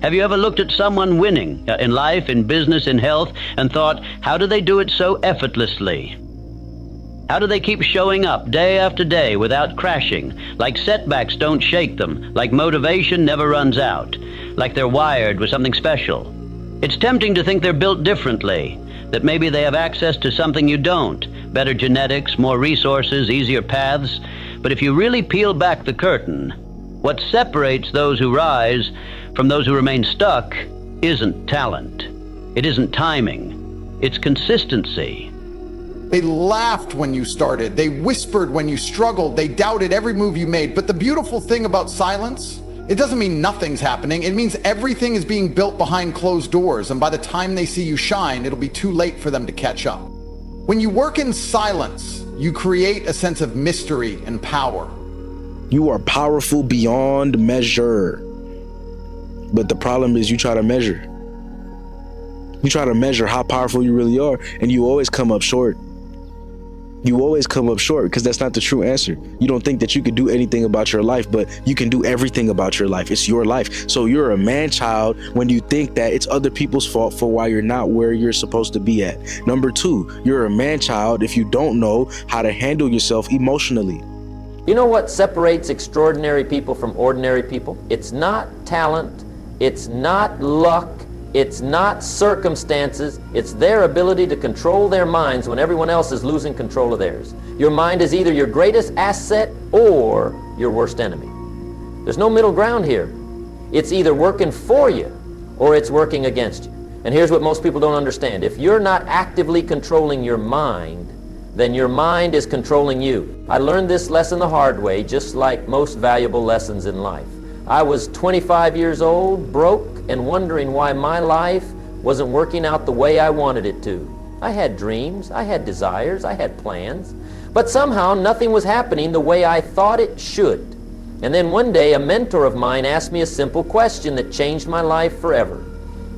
Have you ever looked at someone winning in life, in business, in health, and thought, how do they do it so effortlessly? How do they keep showing up day after day without crashing, like setbacks don't shake them, like motivation never runs out, like they're wired with something special? It's tempting to think they're built differently, that maybe they have access to something you don't, better genetics, more resources, easier paths. But if you really peel back the curtain, what separates those who rise from those who remain stuck isn't talent. It isn't timing. It's consistency. They laughed when you started. They whispered when you struggled. They doubted every move you made. But the beautiful thing about silence, it doesn't mean nothing's happening. It means everything is being built behind closed doors. And by the time they see you shine, it'll be too late for them to catch up. When you work in silence, you create a sense of mystery and power. You are powerful beyond measure. But the problem is you try to measure. You try to measure how powerful you really are, and you always come up short. You always come up short because that's not the true answer. You don't think that you could do anything about your life, but you can do everything about your life. It's your life. So you're a man-child when you think that it's other people's fault for why you're not where you're supposed to be at. Number two, you're a man-child if you don't know how to handle yourself emotionally. You know what separates extraordinary people from ordinary people? It's not talent, it's not luck, it's not circumstances, it's their ability to control their minds when everyone else is losing control of theirs. Your mind is either your greatest asset or your worst enemy. There's no middle ground here. It's either working for you or it's working against you. And here's what most people don't understand. If you're not actively controlling your mind, then your mind is controlling you. I learned this lesson the hard way, just like most valuable lessons in life. I was 25 years old, broke, and wondering why my life wasn't working out the way I wanted it to. I had dreams, I had desires, I had plans, but somehow nothing was happening the way I thought it should. And then one day a mentor of mine asked me a simple question that changed my life forever.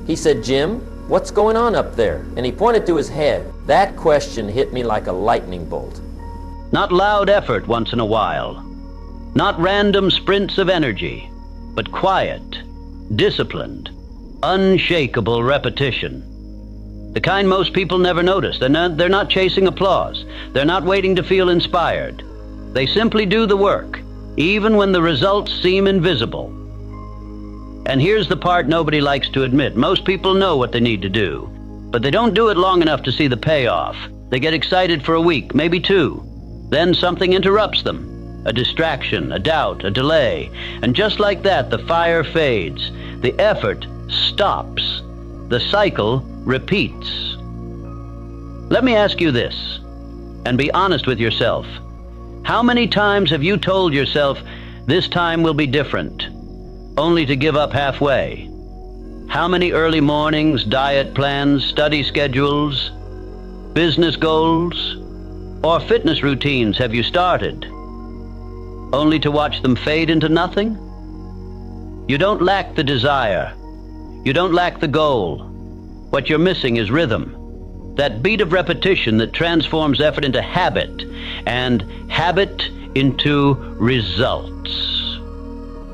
He said, "Jim, what's going on up there?" And he pointed to his head. That question hit me like a lightning bolt. Not loud effort once in a while, not random sprints of energy, but quiet, disciplined, unshakable repetition. The kind most people never notice. They're not chasing applause. They're not waiting to feel inspired. They simply do the work, even when the results seem invisible. And here's the part nobody likes to admit. Most people know what they need to do, but they don't do it long enough to see the payoff. They get excited for a week, maybe two. Then something interrupts them. A distraction, a doubt, a delay. And just like that, the fire fades. The effort stops. The cycle repeats. Let me ask you this, and be honest with yourself. How many times have you told yourself, this time will be different, only to give up halfway? How many early mornings, diet plans, study schedules, business goals, or fitness routines have you started, only to watch them fade into nothing? You don't lack the desire. You don't lack the goal. What you're missing is rhythm. That beat of repetition that transforms effort into habit, and habit into results.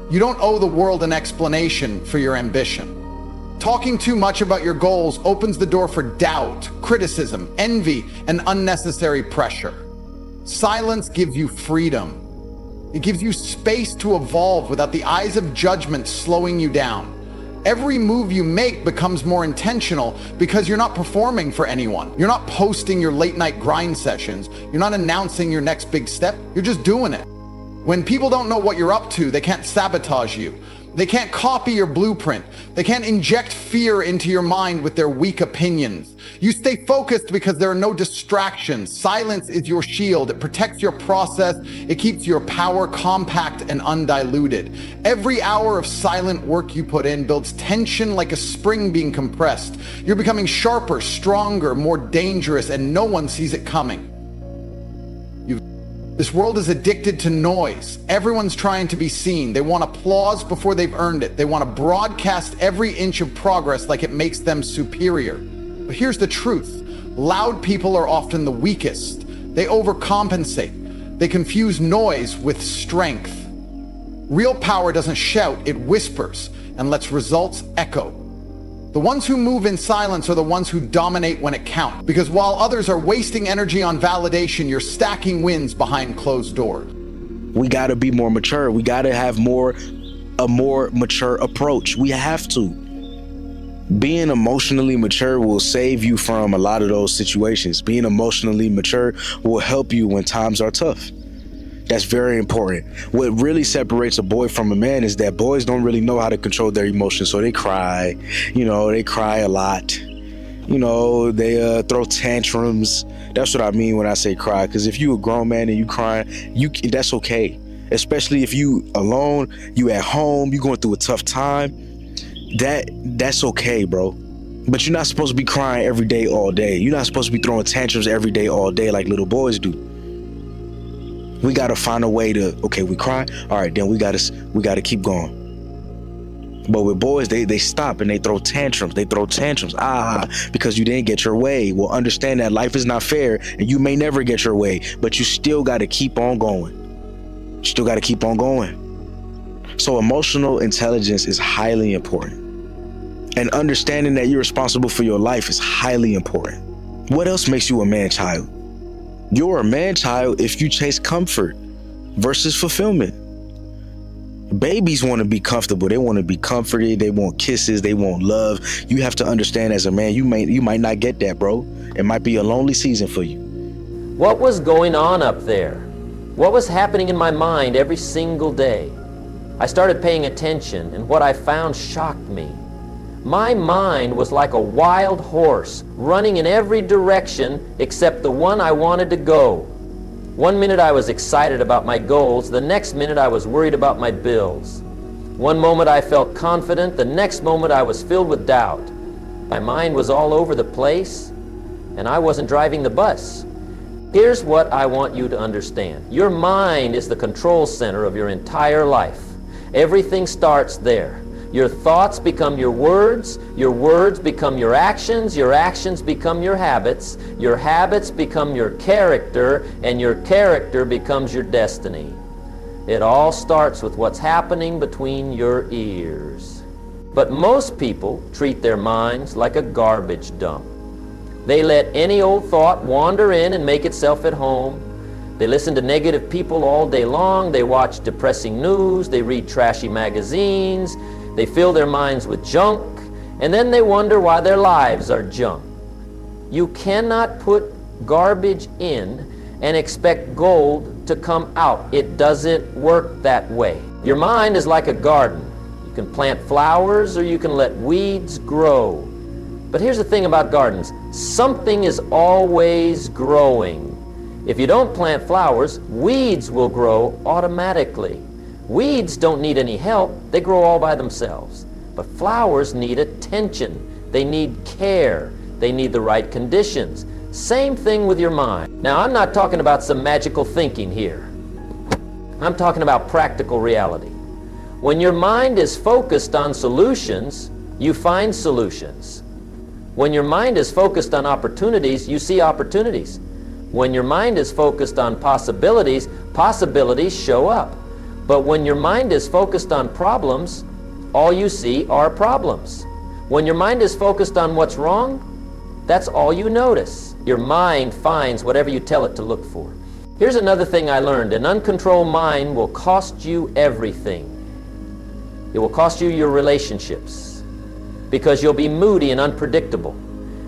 You don't owe the world an explanation for your ambition. Talking too much about your goals opens the door for doubt, criticism, envy, and unnecessary pressure. Silence gives you freedom. It gives you space to evolve without the eyes of judgment slowing you down. Every move you make becomes more intentional because you're not performing for anyone. You're not posting your late night grind sessions. You're not announcing your next big step. You're just doing it. When people don't know what you're up to, they can't sabotage you. They can't copy your blueprint. They can't inject fear into your mind with their weak opinions. You stay focused because there are no distractions. Silence is your shield. It protects your process. It keeps your power compact and undiluted. Every hour of silent work you put in builds tension like a spring being compressed. You're becoming sharper, stronger, more dangerous, and no one sees it coming. This world is addicted to noise. Everyone's trying to be seen. They want applause before they've earned it. They want to broadcast every inch of progress like it makes them superior. But here's the truth. Loud people are often the weakest. They overcompensate. They confuse noise with strength. Real power doesn't shout, it whispers. and lets results echo. The ones who move in silence are the ones who dominate when it counts, because while others are wasting energy on validation, you're stacking wins behind closed doors. We got to be more mature. We got to have a more mature approach. We have to. Being emotionally mature will save you from a lot of those situations. Being emotionally mature will help you when times are tough. That's very important. What really separates a boy from a man is that boys don't really know how to control their emotions, so they cry. They cry a lot. They throw tantrums. That's what I mean when I say cry, because if you a grown man and you crying, that's okay. Especially if you alone, you at home, you going through a tough time, that's okay, bro. But you're not supposed to be crying every day, all day. You're not supposed to be throwing tantrums every day, all day like little boys do. We got to find a way to, okay, we cry. All right, then we got to keep going. But with boys, they stop and they throw tantrums. Because you didn't get your way. Well, understand that life is not fair and you may never get your way, but you still got to keep on going. So emotional intelligence is highly important. And understanding that you're responsible for your life is highly important. What else makes you a man-child? You're a man-child if you chase comfort versus fulfillment. Babies want to be comfortable. They want to be comforted. They want kisses. They want love. You have to understand as a man, you might not get that, bro. It might be a lonely season for you. What was going on up there? What was happening in my mind every single day? I started paying attention, and what I found shocked me. My mind was like a wild horse, running in every direction except the one I wanted to go. One minute I was excited about my goals, the next minute I was worried about my bills. One moment I felt confident, the next moment I was filled with doubt. My mind was all over the place, and I wasn't driving the bus. Here's what I want you to understand. Your mind is the control center of your entire life. Everything starts there. Your thoughts become your words become your actions become your habits become your character, and your character becomes your destiny. It all starts with what's happening between your ears. But most people treat their minds like a garbage dump. They let any old thought wander in and make itself at home. They listen to negative people all day long. They watch depressing news. They read trashy magazines. They fill their minds with junk, and then they wonder why their lives are junk. You cannot put garbage in and expect gold to come out. It doesn't work that way. Your mind is like a garden. You can plant flowers or you can let weeds grow. But here's the thing about gardens. Something is always growing. If you don't plant flowers, weeds will grow automatically. Weeds don't need any help. They grow all by themselves. But flowers need attention. They need care. They need the right conditions. Same thing with your mind. Now, I'm not talking about some magical thinking here. I'm talking about practical reality. When your mind is focused on solutions, you find solutions. When your mind is focused on opportunities, you see opportunities. When your mind is focused on possibilities, possibilities show up. But when your mind is focused on problems, all you see are problems. When your mind is focused on what's wrong, that's all you notice. Your mind finds whatever you tell it to look for. Here's another thing I learned. An uncontrolled mind will cost you everything. It will cost you your relationships because you'll be moody and unpredictable.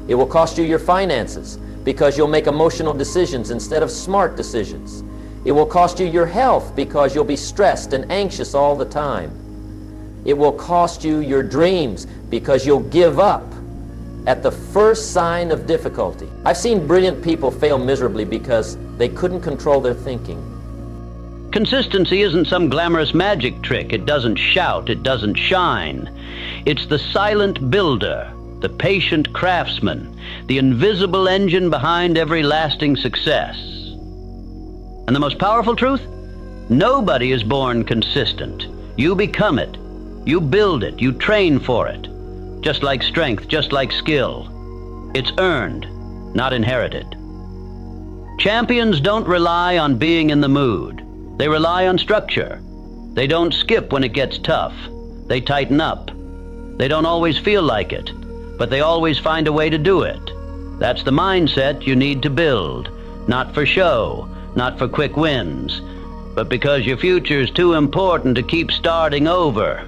It will cost you your finances because you'll make emotional decisions instead of smart decisions. It will cost you your health because you'll be stressed and anxious all the time. It will cost you your dreams because you'll give up at the first sign of difficulty. I've seen brilliant people fail miserably because they couldn't control their thinking. Consistency isn't some glamorous magic trick. It doesn't shout, it doesn't shine. It's the silent builder, the patient craftsman, the invisible engine behind every lasting success. And the most powerful truth? Nobody is born consistent. You become it. You build it. You train for it. Just like strength, just like skill. It's earned, not inherited. Champions don't rely on being in the mood. They rely on structure. They don't skip when it gets tough. They tighten up. They don't always feel like it, but they always find a way to do it. That's the mindset you need to build, not for show, not for quick wins, but because your future's too important to keep starting over.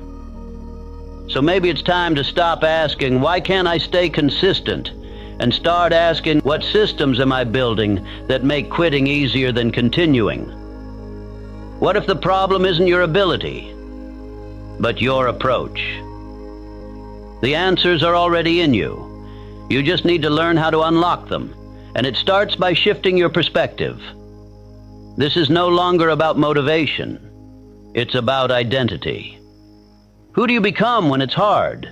So maybe it's time to stop asking, why can't I stay consistent? And start asking, what systems am I building that make quitting easier than continuing? What if the problem isn't your ability, but your approach? The answers are already in you. You just need to learn how to unlock them, and it starts by shifting your perspective. This is no longer about motivation. It's about identity. Who do you become when it's hard?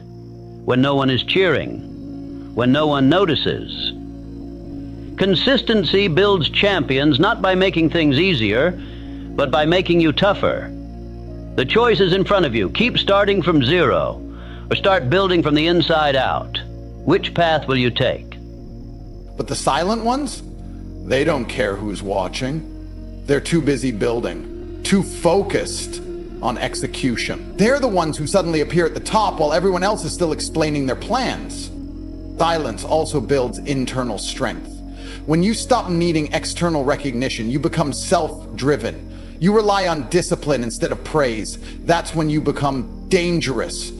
When no one is cheering? When no one notices? Consistency builds champions not by making things easier, but by making you tougher. The choice is in front of you. Keep starting from zero, or start building from the inside out. Which path will you take? But the silent ones, they don't care who's watching. They're too busy building, too focused on execution. They're the ones who suddenly appear at the top while everyone else is still explaining their plans. Silence also builds internal strength. When you stop needing external recognition, you become self-driven. You rely on discipline instead of praise. That's when you become dangerous.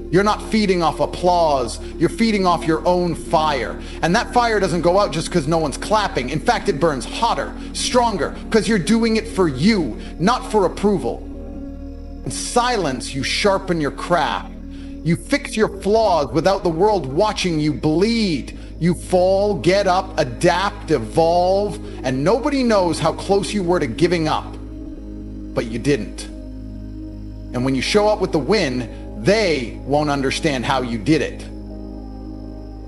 You're not feeding off applause, you're feeding off your own fire. And that fire doesn't go out just because no one's clapping. In fact, it burns hotter, stronger, because you're doing it for you, not for approval. In silence, you sharpen your craft. You fix your flaws without the world watching you bleed. You fall, get up, adapt, evolve, and nobody knows how close you were to giving up. But you didn't. And when you show up with the win, they won't understand how you did it.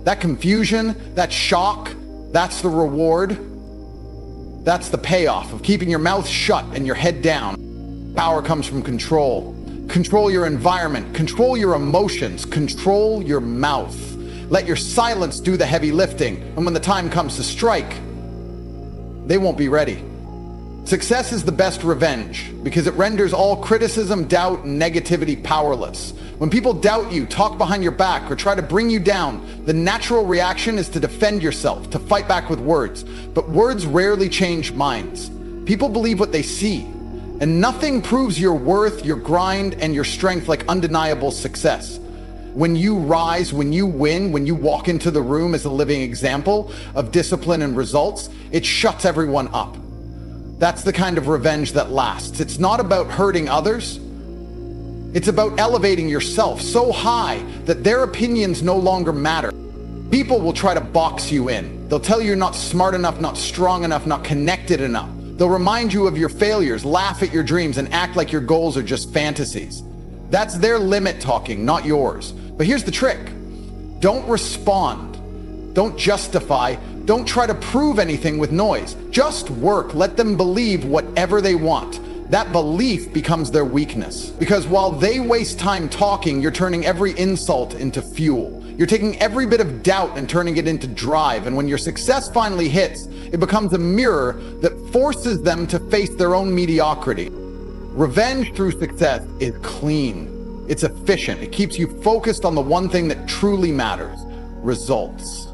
That confusion, that shock, that's the reward. That's the payoff of keeping your mouth shut and your head down. Power comes from control. Control your environment, control your emotions, control your mouth. Let your silence do the heavy lifting, and when the time comes to strike, they won't be ready. Success is the best revenge because it renders all criticism, doubt, and negativity powerless. When people doubt you, talk behind your back, or try to bring you down, the natural reaction is to defend yourself, to fight back with words. But words rarely change minds. People believe what they see, and nothing proves your worth, your grind, and your strength like undeniable success. When you rise, when you win, when you walk into the room as a living example of discipline and results, it shuts everyone up. That's the kind of revenge that lasts. It's not about hurting others. It's about elevating yourself so high that their opinions no longer matter. People will try to box you in. They'll tell you you're not smart enough, not strong enough, not connected enough. They'll remind you of your failures, laugh at your dreams, and act like your goals are just fantasies. That's their limit talking, not yours. But here's the trick. Don't respond. Don't justify. Don't try to prove anything with noise. Just work. Let them believe whatever they want. That belief becomes their weakness. Because while they waste time talking, you're turning every insult into fuel. You're taking every bit of doubt and turning it into drive. And when your success finally hits, it becomes a mirror that forces them to face their own mediocrity. Revenge through success is clean. It's efficient. It keeps you focused on the one thing that truly matters: results.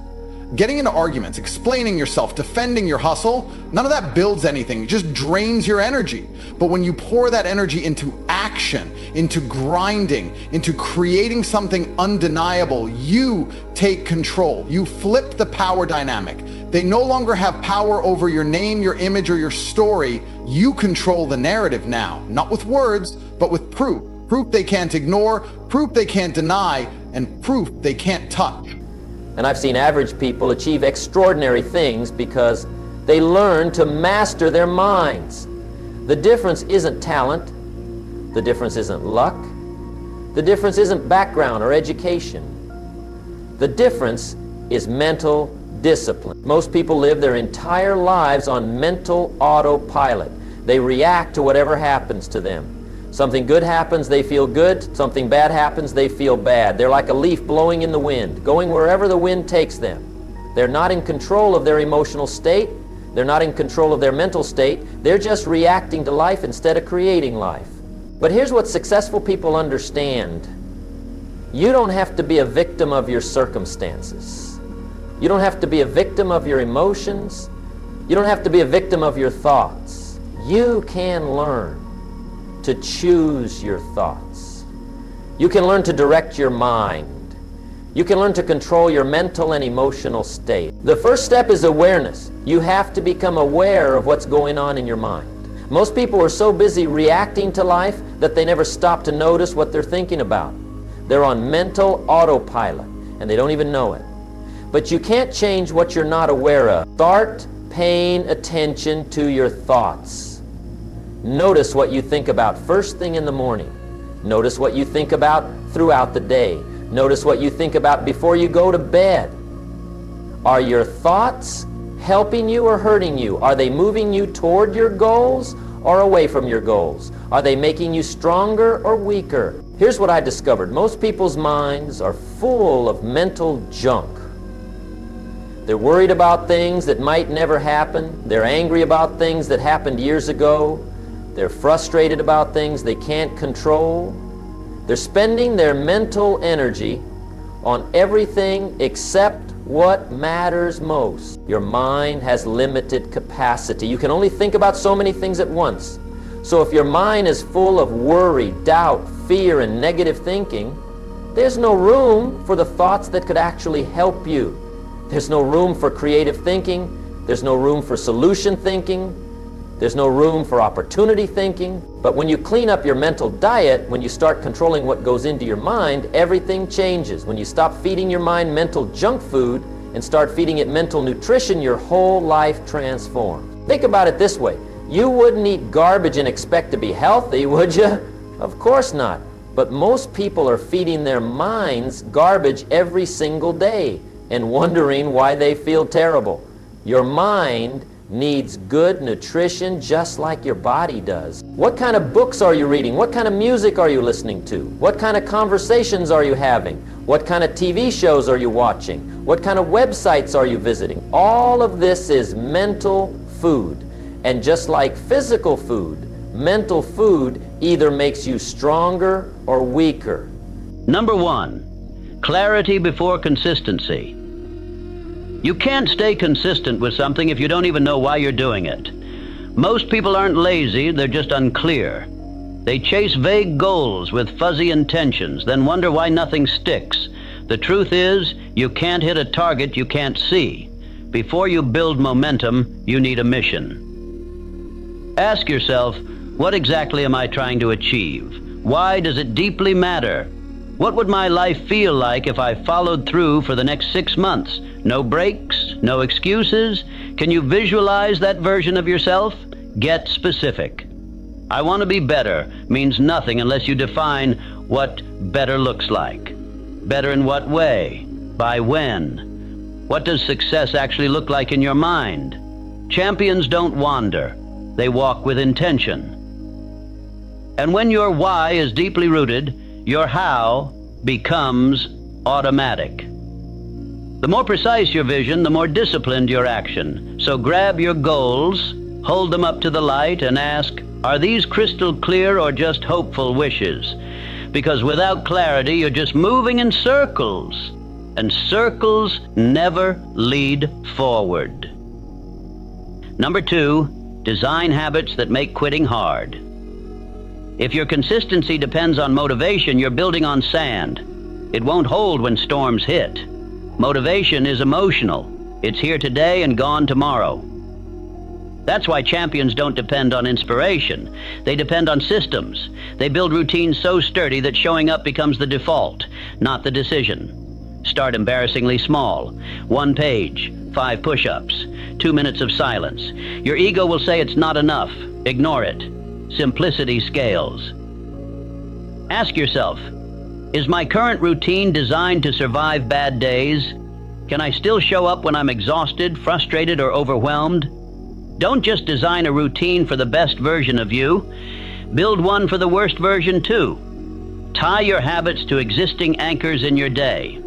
Getting into arguments, explaining yourself, defending your hustle, none of that builds anything. It just drains your energy. But when you pour that energy into action, into grinding, into creating something undeniable, you take control. You flip the power dynamic. They no longer have power over your name, your image, or your story. You control the narrative now, not with words, but with proof. Proof they can't ignore, proof they can't deny, and proof they can't touch. And I've seen average people achieve extraordinary things because they learn to master their minds. The difference isn't talent. The difference isn't luck. The difference isn't background or education. The difference is mental discipline. Most people live their entire lives on mental autopilot. They react to whatever happens to them. Something good happens, they feel good. Something bad happens, they feel bad. They're like a leaf blowing in the wind, going wherever the wind takes them. They're not in control of their emotional state. They're not in control of their mental state. They're just reacting to life instead of creating life. But here's what successful people understand. You don't have to be a victim of your circumstances. You don't have to be a victim of your emotions. You don't have to be a victim of your thoughts. You can learn to choose your thoughts. You can learn to direct your mind. You can learn to control your mental and emotional state. The first step is awareness. You have to become aware of what's going on in your mind. Most people are so busy reacting to life that they never stop to notice what they're thinking about. They're on mental autopilot, and they don't even know it. But you can't change what you're not aware of. Start paying attention to your thoughts. Notice what you think about first thing in the morning. Notice what you think about throughout the day. Notice what you think about before you go to bed. Are your thoughts helping you or hurting you? Are they moving you toward your goals or away from your goals? Are they making you stronger or weaker? Here's what I discovered. Most people's minds are full of mental junk. They're worried about things that might never happen. They're angry about things that happened years ago. They're frustrated about things they can't control. They're spending their mental energy on everything except what matters most. Your mind has limited capacity. You can only think about so many things at once. So if your mind is full of worry, doubt, fear, and negative thinking, there's no room for the thoughts that could actually help you. There's no room for creative thinking. There's no room for solution thinking. There's no room for opportunity thinking. But when you clean up your mental diet, when you start controlling what goes into your mind, everything changes. When you stop feeding your mind mental junk food and start feeding it mental nutrition, your whole life transforms. Think about it this way. You wouldn't eat garbage and expect to be healthy, would you? Of course not. But most people are feeding their minds garbage every single day and wondering why they feel terrible. Your mind needs good nutrition just like your body does. What kind of books are you reading? What kind of music are you listening to? What kind of conversations are you having? What kind of TV shows are you watching? What kind of websites are you visiting? All of this is mental food. And just like physical food, mental food either makes you stronger or weaker. Number 1, clarity before consistency. You can't stay consistent with something if you don't even know why you're doing it. Most people aren't lazy, they're just unclear. They chase vague goals with fuzzy intentions, then wonder why nothing sticks. The truth is, you can't hit a target you can't see. Before you build momentum, you need a mission. Ask yourself, what exactly am I trying to achieve? Why does it deeply matter? What would my life feel like if I followed through for the next 6 months? No breaks, no excuses. Can you visualize that version of yourself? Get specific. I want to be better means nothing unless you define what better looks like. Better in what way? By when? What does success actually look like in your mind? Champions don't wander. They walk with intention. And when your why is deeply rooted, your how becomes automatic. The more precise your vision, the more disciplined your action. So grab your goals, hold them up to the light, and ask, are these crystal clear or just hopeful wishes? Because without clarity, you're just moving in circles, and circles never lead forward. Number 2, design habits that make quitting hard. If your consistency depends on motivation, you're building on sand. It won't hold when storms hit. Motivation is emotional. It's here today and gone tomorrow. That's why champions don't depend on inspiration. They depend on systems. They build routines so sturdy that showing up becomes the default, not the decision. Start embarrassingly small. 1 page, 5 push-ups, 2 minutes of silence. Your ego will say it's not enough. Ignore it. Simplicity scales. Ask yourself, is my current routine designed to survive bad days? Can I still show up when I'm exhausted, frustrated, or overwhelmed? Don't just design a routine for the best version of you. Build one for the worst version too. Tie your habits to existing anchors in your day.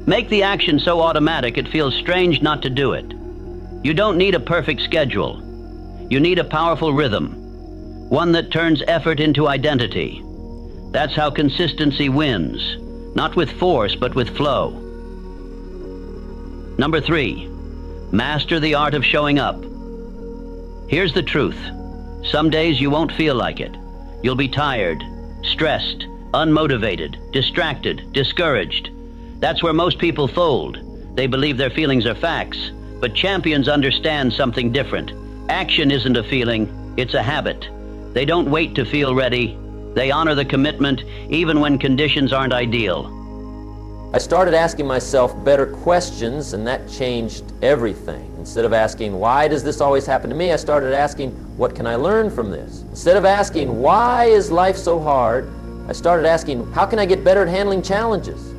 Make the action so automatic it feels strange not to do it. You don't need a perfect schedule. You need a powerful rhythm, one that turns effort into identity. That's how consistency wins. not with force, but with flow. Number 3, master the art of showing up. Here's the truth. Some days you won't feel like it. You'll be tired, stressed, unmotivated, distracted, discouraged. That's where most people fold. They believe their feelings are facts, but champions understand something different. Action isn't a feeling, it's a habit. They don't wait to feel ready. They honor the commitment even when conditions aren't ideal. I started asking myself better questions, and that changed everything. Instead of asking, why does this always happen to me, I started asking, what can I learn from this? Instead of asking, why is life so hard, I started asking, how can I get better at handling challenges?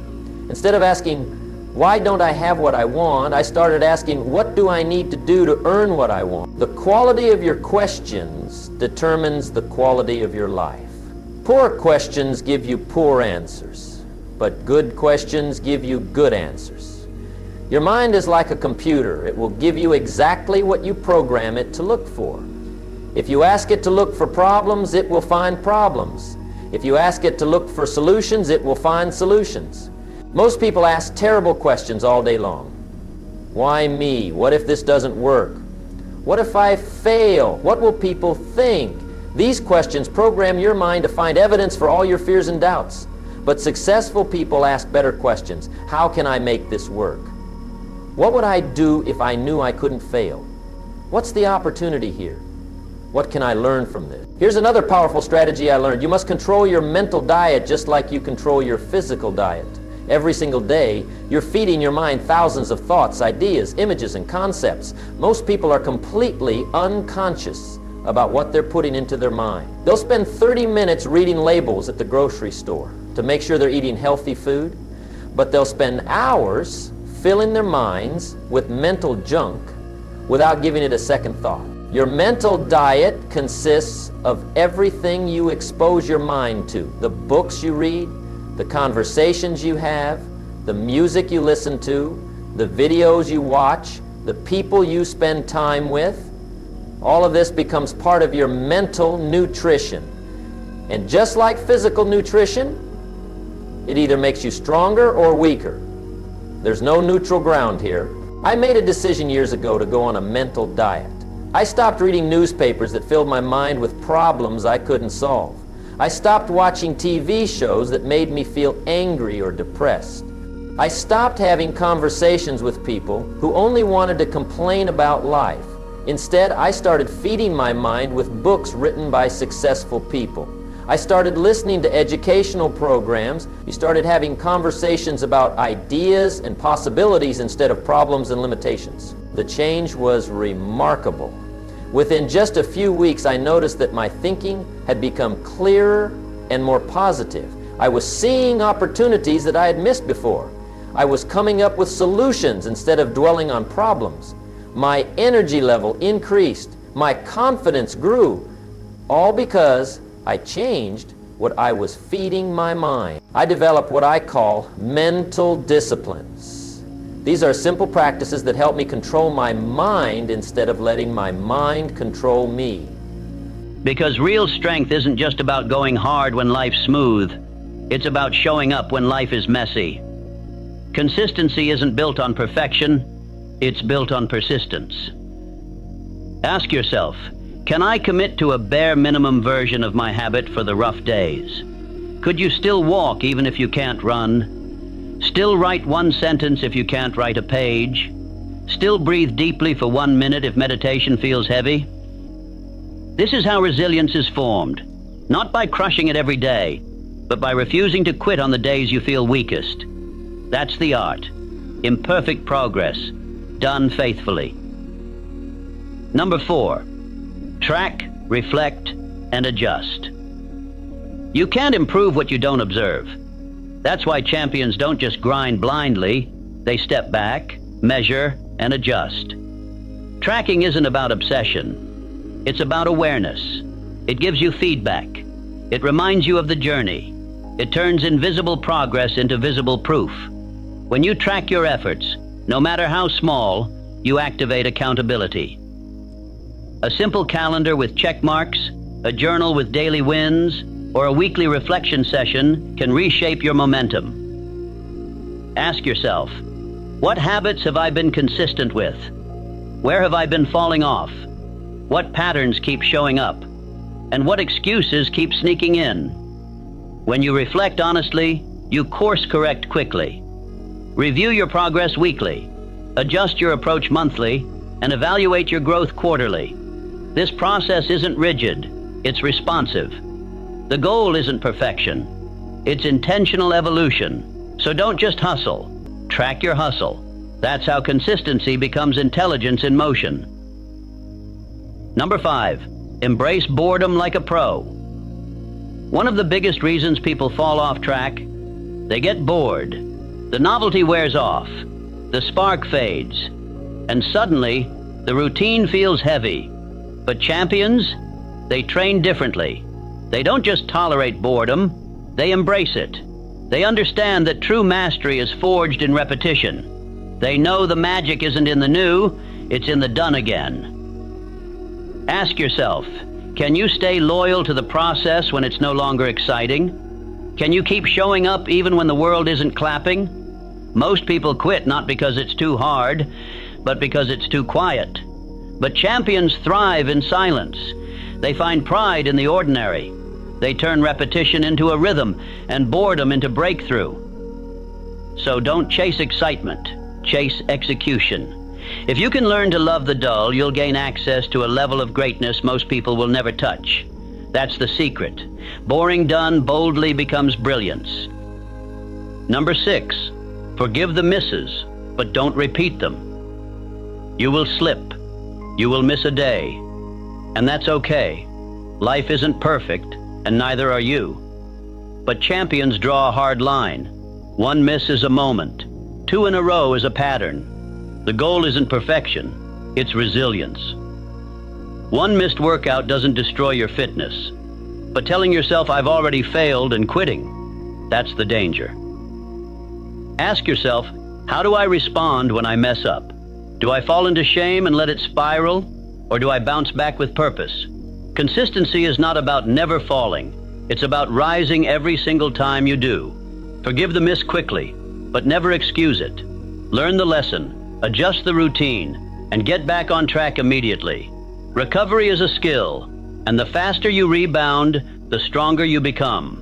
Instead of asking, why don't I have what I want, I started asking, what do I need to do to earn what I want? The quality of your questions determines the quality of your life. Poor questions give you poor answers, but good questions give you good answers. Your mind is like a computer. It will give you exactly what you program it to look for. If you ask it to look for problems, it will find problems. If you ask it to look for solutions, it will find solutions. Most people ask terrible questions all day long. Why me? What if this doesn't work? What if I fail? What will people think? These questions program your mind to find evidence for all your fears and doubts. But successful people ask better questions. How can I make this work? What would I do if I knew I couldn't fail? What's the opportunity here? What can I learn from this? Here's another powerful strategy I learned. You must control your mental diet just like you control your physical diet. Every single day, you're feeding your mind thousands of thoughts, ideas, images, and concepts. Most people are completely unconscious about what they're putting into their mind. They'll spend 30 minutes reading labels at the grocery store to make sure they're eating healthy food, but they'll spend hours filling their minds with mental junk without giving it a second thought. Your mental diet consists of everything you expose your mind to, the books you read, the conversations you have, the music you listen to, the videos you watch, the people you spend time with. All of this becomes part of your mental nutrition. And just like physical nutrition, it either makes you stronger or weaker. There's no neutral ground here. I made a decision years ago to go on a mental diet. I stopped reading newspapers that filled my mind with problems I couldn't solve. I stopped watching TV shows that made me feel angry or depressed. I stopped having conversations with people who only wanted to complain about life. Instead, I started feeding my mind with books written by successful people. I started listening to educational programs. We started having conversations about ideas and possibilities instead of problems and limitations. The change was remarkable. Within just a few weeks, I noticed that my thinking had become clearer and more positive. I was seeing opportunities that I had missed before. I was coming up with solutions instead of dwelling on problems. My energy level increased. My confidence grew. All because I changed what I was feeding my mind. I developed what I call mental disciplines. These are simple practices that help me control my mind instead of letting my mind control me. Because real strength isn't just about going hard when life's smooth. It's about showing up when life is messy. Consistency isn't built on perfection. It's built on persistence. Ask yourself, can I commit to a bare minimum version of my habit for the rough days? Could you still walk even if you can't run? Still write one sentence if you can't write a page? Still breathe deeply for 1 minute if meditation feels heavy? This is how resilience is formed, not by crushing it every day, but by refusing to quit on the days you feel weakest. That's the art. Imperfect progress, done faithfully. Number 4, track, reflect, and adjust. You can't improve what you don't observe. That's why champions don't just grind blindly. They step back, measure, and adjust. Tracking isn't about obsession. It's about awareness. It gives you feedback. It reminds you of the journey. It turns invisible progress into visible proof. When you track your efforts, no matter how small, you activate accountability. A simple calendar with check marks, a journal with daily wins, or a weekly reflection session can reshape your momentum. Ask yourself, what habits have I been consistent with? Where have I been falling off? What patterns keep showing up? And what excuses keep sneaking in? When you reflect honestly, you course correct quickly. Review your progress weekly, adjust your approach monthly, and evaluate your growth quarterly. This process isn't rigid, it's responsive. The goal isn't perfection, it's intentional evolution. So don't just hustle, track your hustle. That's how consistency becomes intelligence in motion. Number 5, embrace boredom like a pro. One of the biggest reasons people fall off track, they get bored. The novelty wears off, the spark fades, and suddenly the routine feels heavy. But champions, they train differently. They don't just tolerate boredom, they embrace it. They understand that true mastery is forged in repetition. They know the magic isn't in the new, it's in the done again. Ask yourself, can you stay loyal to the process when it's no longer exciting? Can you keep showing up even when the world isn't clapping? Most people quit not because it's too hard, but because it's too quiet. But champions thrive in silence. They find pride in the ordinary. They turn repetition into a rhythm and boredom into breakthrough. So don't chase excitement, chase execution. If you can learn to love the dull, you'll gain access to a level of greatness most people will never touch. That's the secret. Boring done boldly becomes brilliance. Number 6, forgive the misses, but don't repeat them. You will slip. You will miss a day. And that's okay. Life isn't perfect, and neither are you. But champions draw a hard line. One miss is a moment. 2 in a row is a pattern. The goal isn't perfection, it's resilience. One missed workout doesn't destroy your fitness. But telling yourself, I've already failed, and quitting, that's the danger. Ask yourself, how do I respond when I mess up? Do I fall into shame and let it spiral? Or do I bounce back with purpose? Consistency is not about never falling. It's about rising every single time you do. Forgive the miss quickly, but never excuse it. Learn the lesson, adjust the routine, and get back on track immediately. Recovery is a skill, and the faster you rebound, the stronger you become.